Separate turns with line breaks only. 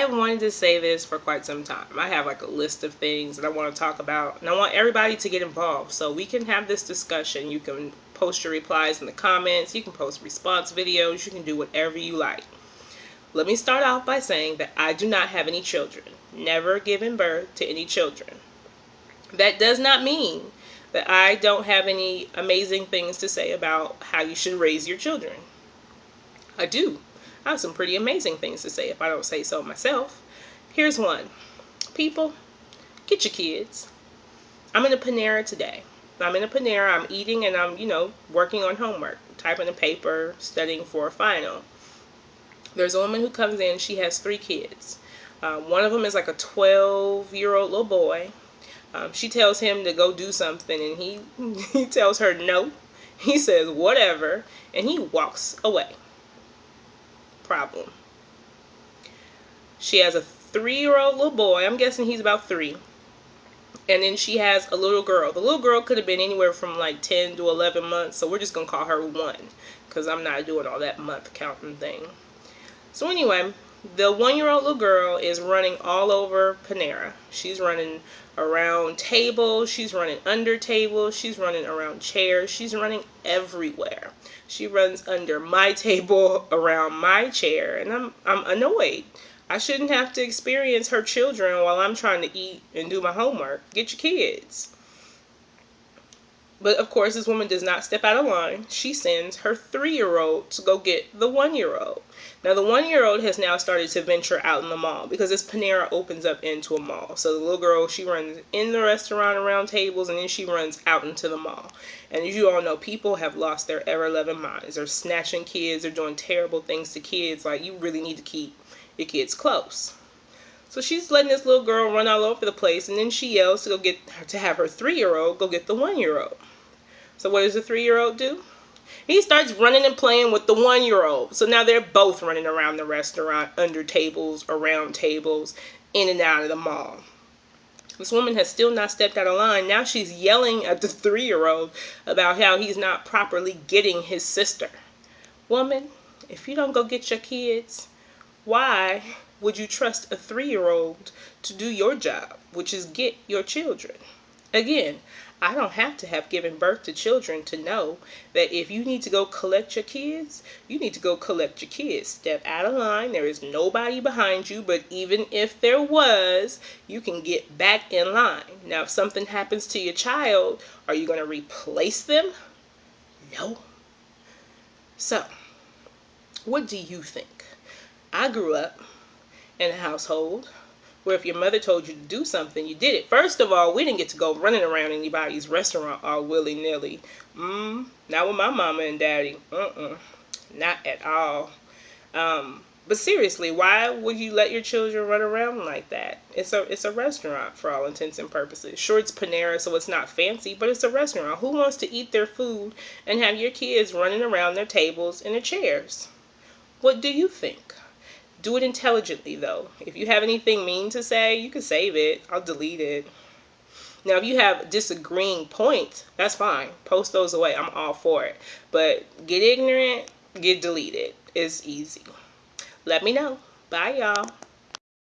I wanted to say this for quite some time. I have like a list of things that I want to talk about, and I want everybody to get involved so we can have this discussion. You can post your replies in the comments, you can post response videos, you can do whatever you like. Let me start off by saying that I do not have any children, never given birth to any children. That does not mean that I don't have any amazing things to say about how you should raise your children. I do. I have some pretty amazing things to say if I don't say so myself. Here's one. People, get your kids. I'm in a Panera today. I'm in a Panera, I'm eating, and I'm, working on homework, typing a paper, studying for a final. There's a woman who comes in, she has 3 kids. One of them is like a 12-year-old little boy. She tells him to go do something, and he tells her no. He says whatever, and he walks away. Problem. She has a 3-year-old little boy. I'm guessing he's about 3. And then she has a little girl. The little girl could have been anywhere from like 10 to 11 months, so we're just going to call her 1 because I'm not doing all that month counting thing. So anyway, the 1-year-old little girl is running all over Panera. She's running around tables, she's running under tables, she's running around chairs, she's running everywhere. She runs under my table, around my chair, and I'm annoyed. I shouldn't have to experience her children while I'm trying to eat and do my homework. Get your kids. But of course, this woman does not step out of line. She sends her 3-year-old to go get the 1-year-old. Now, the 1-year-old has now started to venture out in the mall because this Panera opens up into a mall. So the little girl, she runs in the restaurant around tables, and then she runs out into the mall. And as you all know, people have lost their ever-loving minds. They're snatching kids. They're doing terrible things to kids. Like, you really need to keep your kids close. So she's letting this little girl run all over the place, and then she yells to have her 3-year-old go get the 1-year-old. So what does the 3-year-old do? He starts running and playing with the 1-year-old. So now they're both running around the restaurant, under tables, around tables, in and out of the mall. This woman has still not stepped out of line. Now she's yelling at the 3-year-old about how he's not properly getting his sister. Woman, if you don't go get your kids, why would you trust a 3-year-old to do your job, which is get your children? Again, I don't have to have given birth to children to know that if you need to go collect your kids, you need to go collect your kids. Step out of line. There is nobody behind you, but even if there was, you can get back in line. Now, if something happens to your child, are you going to replace them? No. So, what do you think? I grew up in a household where if your mother told you to do something, you did it. First of all, we didn't get to go running around anybody's restaurant all willy-nilly. Not with my mama and daddy. Not at all. But seriously, why would you let your children run around like that? It's a restaurant for all intents and purposes. Sure, it's Panera, so it's not fancy, but it's a restaurant. Who wants to eat their food and have your kids running around their tables and their chairs? What do you think? Do it intelligently, though. If you have anything mean to say, you can save it. I'll delete it. Now, if you have disagreeing points, that's fine. Post those away. I'm all for it. But get ignorant, get deleted. It's easy. Let me know. Bye, y'all.